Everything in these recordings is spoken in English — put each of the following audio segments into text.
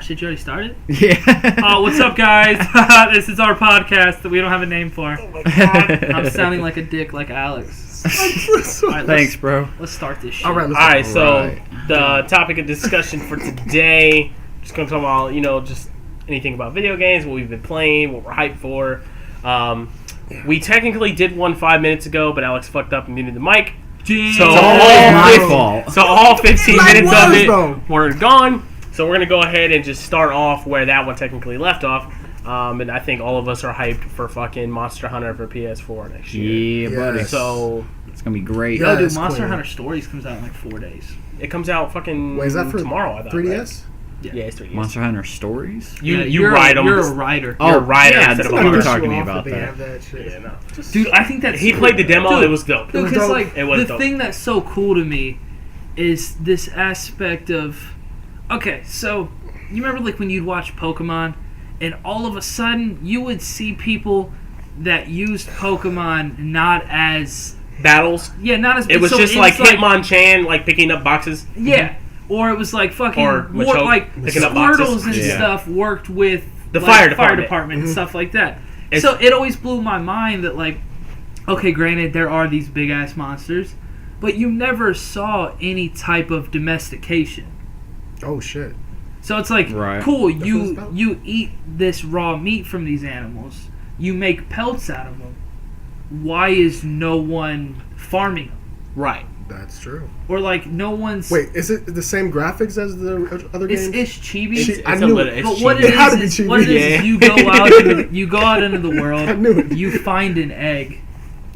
shit, you already started? Yeah. Oh, what's up, guys? This is our podcast that we don't have a name for. Oh, my God. I'm sounding like a dick like Alex. Right, thanks, bro. Let's start this shit. All right, so the topic of discussion for today, just going to talk about, just anything about video games, what we've been playing, what we're hyped for. We technically did one 5 minutes ago, but Alex fucked up and muted the mic. So all 15 minutes of it were gone. So we're going to go ahead and just start off where that one technically left off. And I think all of us are hyped for fucking Monster Hunter for PS4 next year. Yeah, buddy. So it's going to be great. Yo, dude, Monster Hunter Stories comes out in like 4 days. It comes out fucking is that for tomorrow, I thought. 3DS? Right? Yeah, it's 3DS. Monster Hunter Stories? You ride them. You're a rider. Oh, you're a rider yeah, instead of a you were hunter. talking to me about that. Yeah, no. Dude, I think that's... He played the demo, dude, it was dope. Dude, because like, the dope. thing that's so cool to me is this aspect of... Okay, so, you remember like when you'd watch Pokemon, and all of a sudden, you would see people that used Pokemon not as... Battles? Yeah, not as... It was just like Hitmonchan, like picking up boxes. Yeah. Or it was like fucking... Or more like picking up boxes. Squirtles and stuff worked with... The like, fire department. And stuff like that. So it always blew my mind that like... Okay, granted, there are these big-ass monsters, but you never saw any type of domestication. Oh, shit. So it's like, right. Cool, you eat this raw meat from these animals. You make pelts out of them. Why is no one farming them? Right. That's true. Or like, no one's... Wait, is it the same graphics as the other games? It's chibi. I knew it. But what it is you go out into the world, I knew it. you find an egg,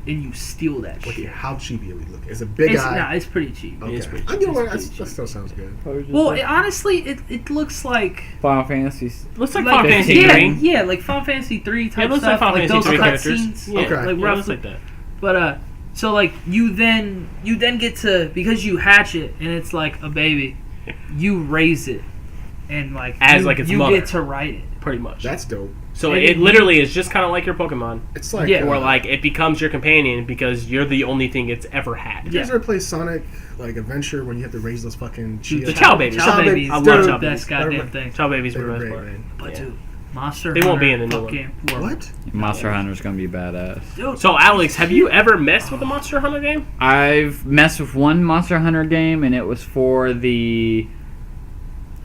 and you steal that Okay, shit. how cheapy are we looking? It's a big eye. Nah, it's pretty cheap. Okay. It's pretty cheap. I get what that still sounds good. Well, honestly, it looks like... Final Fantasy. Looks like Final Fantasy 3. Yeah, like Final Fantasy 3 type It looks stuff. like Final Fantasy 3 characters. Cutscenes. Yeah, okay. Like it looks like that. But, so like, you then get to... Because you hatch it, and it's like a baby, you raise it. And like... As like its mother. You get to ride it. Pretty much. That's dope. So it literally is just kind of like your Pokemon. It's like... Yeah. Or like, it becomes your companion because you're the only thing it's ever had. Did you guys ever play Sonic, like, Adventure, where you have to raise those fucking... The Chow Babies. Chow Babies. I love They're Chow the best goddamn thing. Chow Babies They were were the best great, part. man. But Yeah. dude, Monster They Hunter won't be in the new fucking one. world. What? Monster Hunter's going to be badass. Dude, So, Alex, have you ever messed with a Monster Hunter game? I've messed with one Monster Hunter game, and it was for the...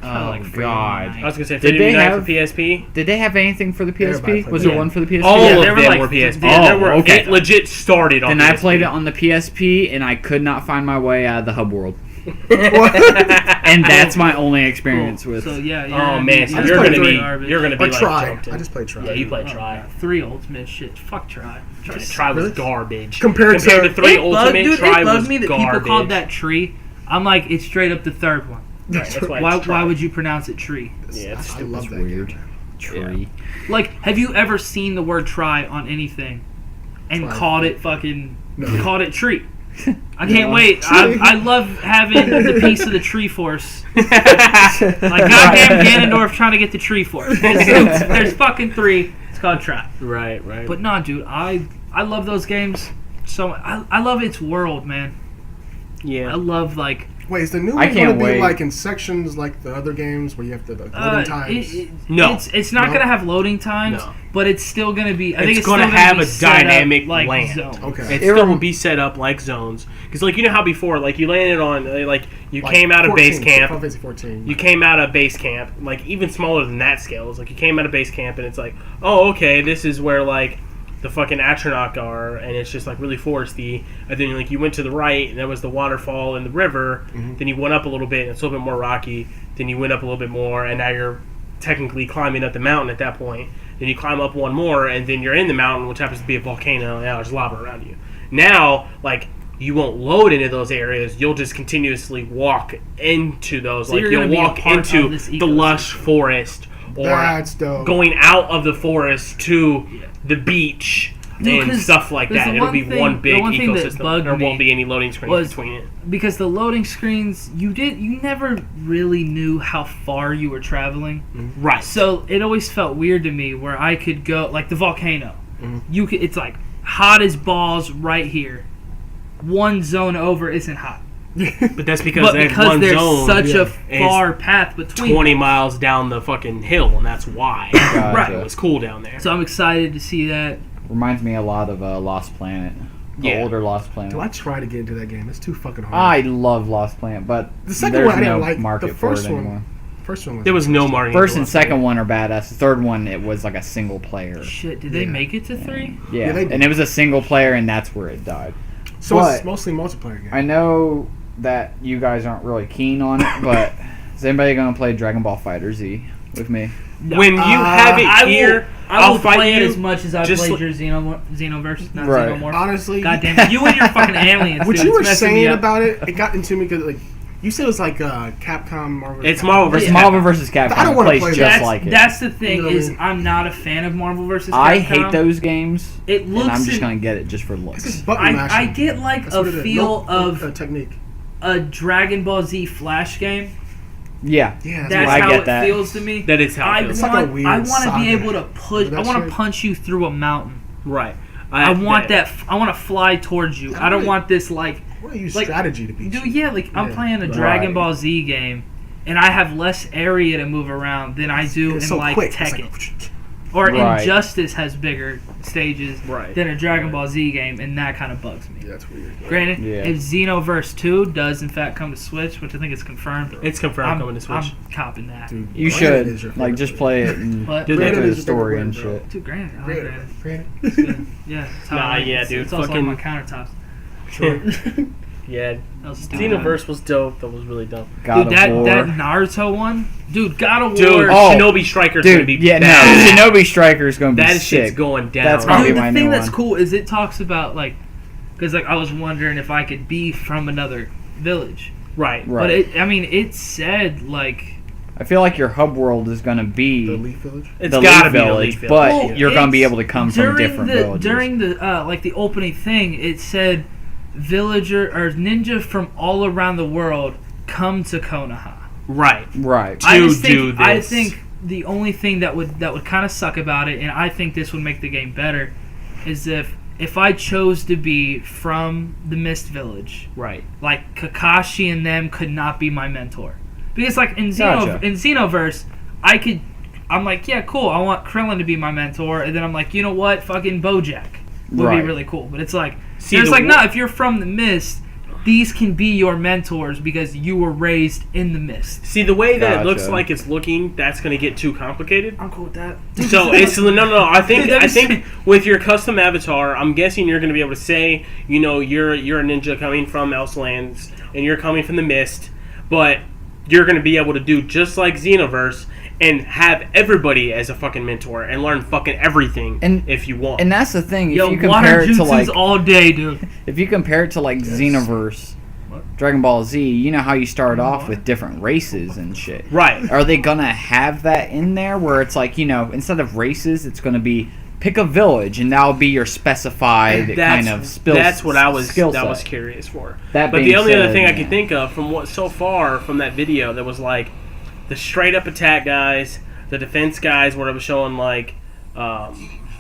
Oh, like God. I was going to say, Did Freedom they Unite have- for PSP? Did they have anything for the Everybody PSP? played Was it. there one for the PSP? All Yeah, of they were them like- were PSP. Oh, okay. It legit started on Then PSP. I played it on the PSP, and I could not find my way out of the hub world. And that's my only experience with... So yeah, Oh, man. So I just you're played going to be garbage. Or like Try. jumped in. I just played Try. Yeah, you played Oh, Try. God. 3 Ultimate shit. Fuck Try. Try was Really? garbage. Compared to 3 Ultimate, Dude, Try it was bugged me that garbage. people called that Tree. I'm like, it's straight up the third one. Right, that's why it's Try. Why would you pronounce it Tree? Yeah, it's I stupid. love It's that weird. game. Tree. Like, have you ever seen the word try on anything and Try. called it fucking... No. Called it Tree? I can't wait. Tree. I love having the piece of the Tree Force. Like, goddamn Ganondorf trying to get the Tree Force. There's fucking 3. It's called Try. Right. But nah, dude, I love those games. So I love its world, man. I Yeah. love like Wait, is the new I one can't going to be wait. like in sections like the other games where you have to like loading times? No. It's not No? gonna have loading times, No. but it's still gonna be. I think it's gonna still have be a set up dynamic like land. zones. Okay. It still will be set up like zones. Because, like, you know how before, like, you landed on, like, you Like came out of 14, base camp. Final Fantasy 14. You came out of base camp, like, even smaller than that scale. It's like, you came out of base camp, and it's like, oh, okay, this is where, like, the fucking Atronach are, and it's just, like, really foresty. And then, like, you went to the right, and there was the waterfall and the river. Mm-hmm. Then you went up a little bit, and it's a little bit more rocky. Then you went up a little bit more, and now you're technically climbing up the mountain at that point. Then you climb up one more, and then you're in the mountain, which happens to be a volcano, and now there's lava around you. Now, like, you won't load into those areas. You'll just continuously walk into those. So like, you're you'll gonna be a walk part into of this the ecosystem. lush forest, or That's dope. going out of the forest to the beach. Dude, and stuff like that. the It'll one be thing- one the big one thing that ecosystem. bugged There won't me be any loading screens was- between it. Because the loading screens, you never really knew how far you were traveling. Right. So it always felt weird to me where I could go like the volcano. Mm-hmm. You could, it's like hot as balls right here. One zone over isn't hot. But that's because that one there's zone such a is far path between 20 miles down the fucking hill, and that's why Gotcha. it was cool down there. So I'm excited to see that. Reminds me a lot of Lost Planet. The Yeah. older Lost Planet. Do I try to get into that game? It's too fucking hard. I love Lost Planet, but The second there's one I no didn't like. market The for it first one. anymore. First one was There was no marketing. First and Lost Planet. second one are badass. The third one, it was like a single player. Shit, did they Yeah. make it to 3? Yeah, Yeah, they did. and it was a single player, and that's where it died. So But- it's mostly multiplayer game. I know that you guys aren't really keen on it, but is anybody going to play Dragon Ball Fighter Z with me? No. When you have it I here, will I'll fight play it you. as much as I just played like- your Xenoverse, not Right. Xenomorph. Honestly, God damn it. You and your fucking aliens, what dude, you it's were messing me saying up. about it got into me because like you said it was like Capcom Marvel. It's Marvel versus It's Marvel vs. Capcom. I don't wanna plays play just that. like it. That's the thing, You know what I is mean? I'm not a fan of Marvel vs. Capcom. I hate those games, It looks and I'm just in- going to get it just for It's looks. just button I mashing. get like That's a what it is. feel No, of technique. a Dragon Ball Z Flash game. Yeah, Yeah, That's I how get it that. feels to me. That is how I it feels. It's like a weird want to saga. be able to push. Remember I that want to shit? punch you through a mountain. Right. I want that. I want to fly towards you. I don't really- want this like. I want to use Like, strategy to beat Dude, you. yeah, like I'm Yeah. playing a Right. Dragon Ball Z game, and I have less area to move around than I do in It's so like quick. It's Tekken. like, Or Right. Injustice has bigger stages Right. than a Dragon Ball Z game, and that kind of bugs me. yeah, that's weird. Granted, Yeah. if Xenoverse 2 does in fact come to Switch, which I think is confirmed, It's confirmed I'm, coming to Switch. I'm copping that. Dude, You Granite should is your like favorite just brand. play it and But Dude, go Granite through the is your story favorite and brand, bro. shit. Dude, granted, I like Granite. granted. Granite. It's good. Yeah, it's how Nah, I, yeah, it's, dude, It's also fucking- on my countertops. Yeah. That was stupid. Xenoverse was dope. That was really dope. God Dude, of War. that Naruto one, dude, God of Dude, War. Oh. Shinobi Striker's gonna Dude, be yeah, bad. no, Shinobi Striker is going to be That sick. shit's going down. That's gonna Dude, be my the thing new that's one. cool is it talks about like, because like I was wondering if I could be from another village, right. Right. but it said like. I feel like your hub world is going to be The Leaf Village. It's the gotta Leaf be the Village, Leaf Village. but Well, you're going to be it's- able to come from different villages. During the like the opening thing, it said villager or ninja from all around the world come to Konoha. Right. Right. I To just do think, I this. think the only thing that would kind of suck about it, and I think this would make the game better, is if I chose to be from the Mist Village, Right. like Kakashi and them could not be my mentor, because like in Gotcha. Xenoverse, I'm like, yeah, cool, I want Krillin to be my mentor, and then I'm like, you know what, fucking BoJack would Right. be really cool, but it's like, See, it's the like, wo- no, if you're from the Mist, these can be your mentors because you were raised in the Mist. See, the way that it looks Gotcha. like it's looking, that's going to get too complicated. I'm cool with that. So it's no. I think Dude, that is- with your custom avatar, I'm guessing you're going to be able to say, you know, you're a ninja coming from Elselands and you're coming from the Mist, but you're going to be able to do just like Xenoverse and have everybody as a fucking mentor and learn fucking everything And- if you want. And that's the thing. If Yo, you water compare it to jutsus like, all day, dude. if you compare it to like Xenoverse, Dragon Ball Z, you know how you start off with different races and shit. Right. Are they gonna have that in there where it's like, you know, instead of races, it's gonna be pick a village and that'll be your specified kind of skill. That's what I was skill set. curious for. That But the being only other said, thing I yeah. could think of from what so far from that video that was like the straight up attack guys, the defense guys, where it was showing like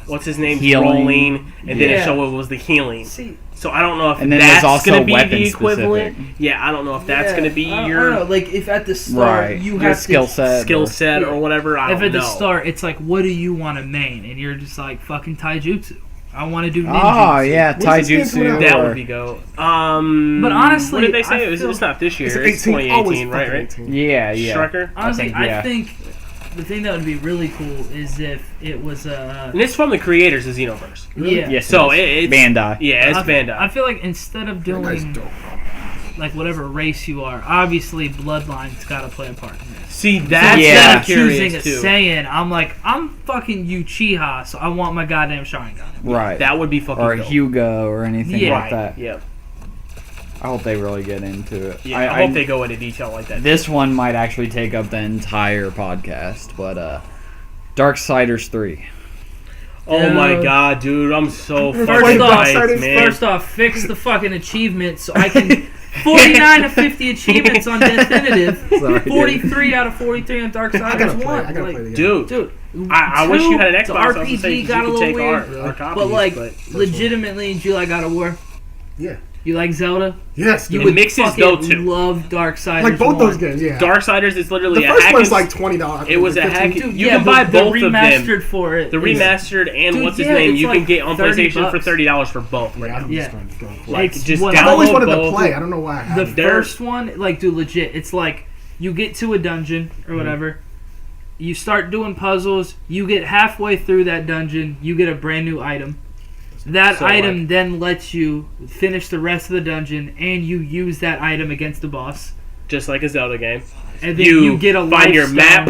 what's his name Healing. rolling, and then it Yeah. showed it was the healing. See, So I don't know if And then there's that's also going to be weapon the equivalent. specific. Yeah, I don't know if that's going to be I your don't know, like if at the start Right. you Your have skill to, set. skill set or whatever. I If don't at the know. start it's like, what do you want to main, and you're just like fucking taijutsu. I want to do ninjutsu. Oh yeah, When's this game Taijutsu. coming out? that or- would be go. But honestly, what did they say? I feel- It's not this year. It's It's 18. Always 2018, right? fucking Right. 18. Yeah, yeah. Striker. Honestly, I think, think, yeah. the thing that would be really cool is if it was And it's from the creators of Xenoverse. yeah. Yes, So it is. it's Bandai. Yeah, it's I Bandai. feel like instead of That guy's doing dope. like whatever race you are, obviously Bloodline's got to play a part in this. See, that's Yeah. Instead what I'm of choosing a curious too. Saiyan, I'm like, I'm fucking Uchiha, so I want my goddamn Sharingan. Right. That would be fucking Or dope. Hyuga or anything Yeah. like Right. that. Yeah. I hope they really get into it. Yeah. I hope they go into detail like that. This one might actually take up the entire podcast, but Darksiders 3. Oh my Dude. god, dude! I'm so First fucking off, hyped, man. First off, fix the fucking achievements so I can 49 of 50 achievements on Definitive, Sorry, dude. 43 out of 43 on I gotta Darksiders play. 1. I gotta Like, play the game. Dude, dude, I wish you had an the Xbox. I was gonna say, RPG 'cause got a you could little take weird, our copies, but like but legitimately, do you like God of War? Yeah. You like Zelda? Yes, You dude. would mixes fucking Dota. love Darksiders. like both 1. those games. Yeah, Darksiders is literally the a first hack one's and- like $20. It was a 15. hack. Dude, You yeah, can buy the both of them. remastered for it. The is- remastered and Dude, what's his yeah, name? it's You can like get on 30 PlayStation for bucks. $30 for both. Yeah, I'm Yeah. just going to go. Like It's just what- I've always download wanted to both. play. I don't know why I The haven't. first one, like, dude, legit. It's like you get to a dungeon or whatever. You start doing puzzles. You get halfway through that dungeon. You get a brand new item. That So, item like- then lets you finish the rest of the dungeon, and you use that item against the boss. Just like a Zelda game. And then you get a find your life map,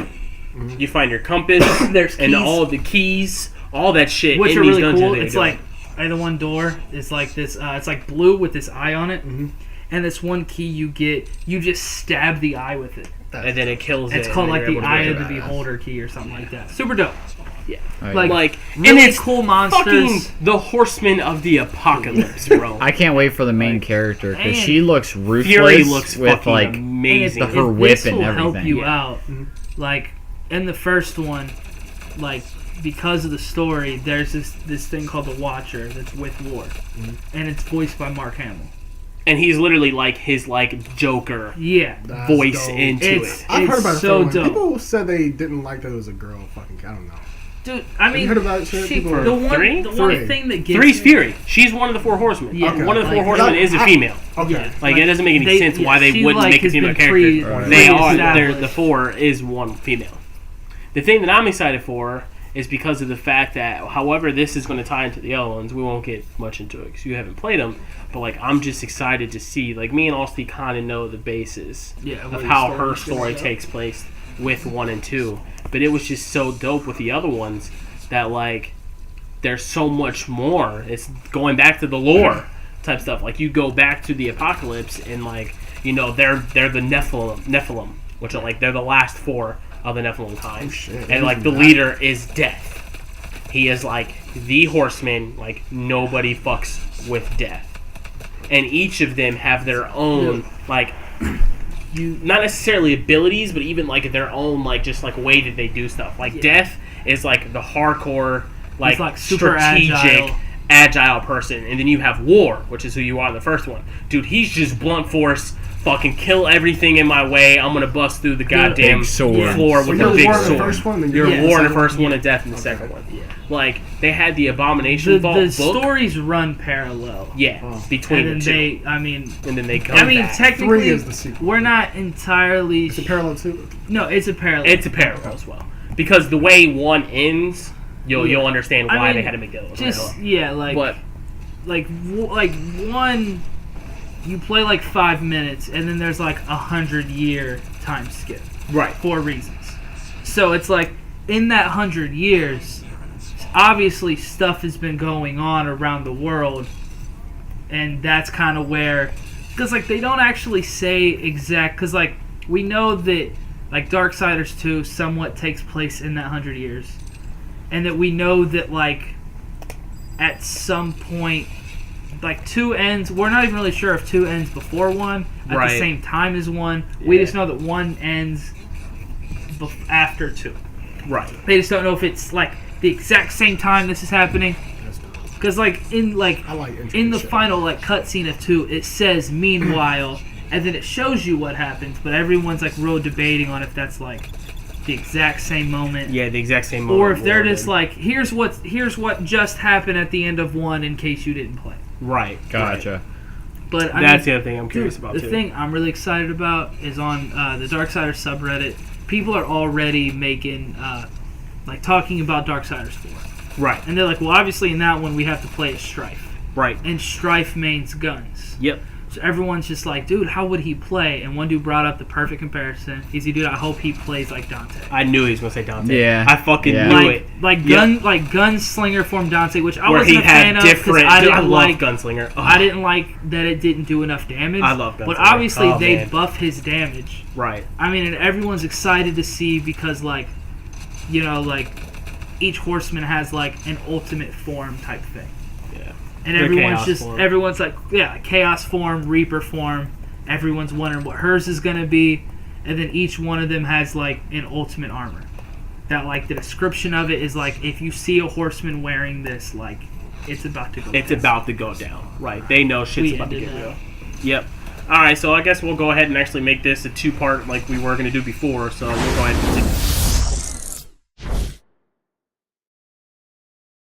stone, you find your compass, There's and keys. all the keys, all that shit which in are these really dungeons. cool. that you It's go. like the one door is like this. It's like blue with this eye on it, and this one key you get. You just stab the eye with it. and then it kills it. It's called and like you're the able to Eye get of the it. Beholder key or something like that. Super dope. Yeah, Right. Like, really and it's cool monsters. fucking the Horsemen of the Apocalypse, bro. I can't wait for the main character because and she looks ruthless Fury looks with fucking like amazing. her if whip this and will help everything. you Yeah. out. Like in the first one, like because of the story, there's this thing called the Watcher that's with War, and it's voiced by Mark Hamill. And he's literally like his like Joker Yeah, That's voice dope. into It's- it. I've heard about it. so So dope. People said they didn't like that it was a girl. Fucking, I don't know. dude. I mean, you heard about shit? see, People are- the one Three? thing that gets Three's me- Fury. She's one of the four horsemen. Yeah. Okay. One of the four Like, horsemen is a female. Okay. Yeah. Like, it doesn't make any sense why they she, wouldn't like, make a has female been character. Right. They are. pre-established. The four is one female. The thing that I'm excited for is because of the fact that, however, this is going to tie into the other ones. We won't get much into it because you haven't played them. But like, I'm just excited to see. Like, me and Austin kind of know the basis Yeah, of where how the her story's story gonna go. takes place with 1 and 2. But it was just so dope with the other ones that like there's so much more. It's going back to the lore type stuff. Like you go back to the apocalypse and like they're the Nephilim, which are like they're the last 4 of the Nephilim kind. Oh, shit. And like the leader is Death. He is like the horseman. Like nobody fucks with Death. And each of them have their own like not necessarily abilities, but even like their own like just like way that they do stuff. Like Death is like the hardcore, like, He's, like, super strategic, agile person, and then you have War, which is who you are in the first one. Dude, he's just blunt force, fucking kill everything in my way. I'm gonna bust through the goddamn Big sword. floor So with you're a big War in the sword. first one, then You're Yeah, War in the second first one? one and Death in the second one. Like they had the Abomination The Vault book, stories run parallel. between And the then two, I mean, and then they come I mean, back. technically, 3 is the sequel. we're not entirely. It's a parallel too. No, it's a parallel. It's a parallel as well because the way 1 ends, you'll understand I why mean, they had to make the other just parallel. like But like one. You play like 5 minutes, and then there's like 100-year time skip right, for reasons. So it's like in that 100 years, obviously stuff has been going on around the world, and that's kind of where, because like they don't actually say exact, because like we know that like Darksiders 2 somewhat takes place in that 100 years, and that we know that like at some point like 2 ends. We're not even really sure if 2 ends before 1 at Right. the same time as 1. We Yeah. just know that 1 ends after 2. right. They just don't know if it's like the exact same time this is happening. That's cool. Because like in I like intricate in the shit. final like cutscene of 2, it says meanwhile, and then it shows you what happens. But everyone's like real debating on if that's like the exact same moment. Yeah, the exact same moment. Or if they're War just did. like, here's what just happened at the end of 1 in case you didn't play. right, Gotcha. right. But I That's mean, the other thing I'm curious about the too. thing I'm really excited about is on the Darksiders subreddit. People are already making like talking about Darksiders 4, Right, and they're like, well, obviously in that one we have to play as Strife, right. and Strife mains guns. Yep. So everyone's just like, dude, how would he play? And one dude brought up the perfect comparison. He's like, dude, I hope he plays like Dante. I knew he was gonna say Dante. Yeah. I fucking Yeah. knew it. Like gunslinger form Dante, which I Where wasn't he a fan had of because different. I Dude, I didn't love like Gunslinger. Oh, I didn't like that it didn't do enough damage. I love But Gunslinger. obviously Oh, they man. buff his damage. Right. I mean, and everyone's excited to see because like, like each horseman has like an ultimate form type thing. Yeah. And Their everyone's chaos just form. everyone's like, yeah, chaos form, reaper form. Everyone's wondering what hers is gonna be, and then each one of them has like an ultimate armor. That like the description of it is like if you see a horseman wearing this, like it's about to go. It's about to go down. Right? They know shit's about to get real. Yep. All right, so I guess we'll go ahead and actually make this a 2-part like we were going to do before. So we'll go ahead and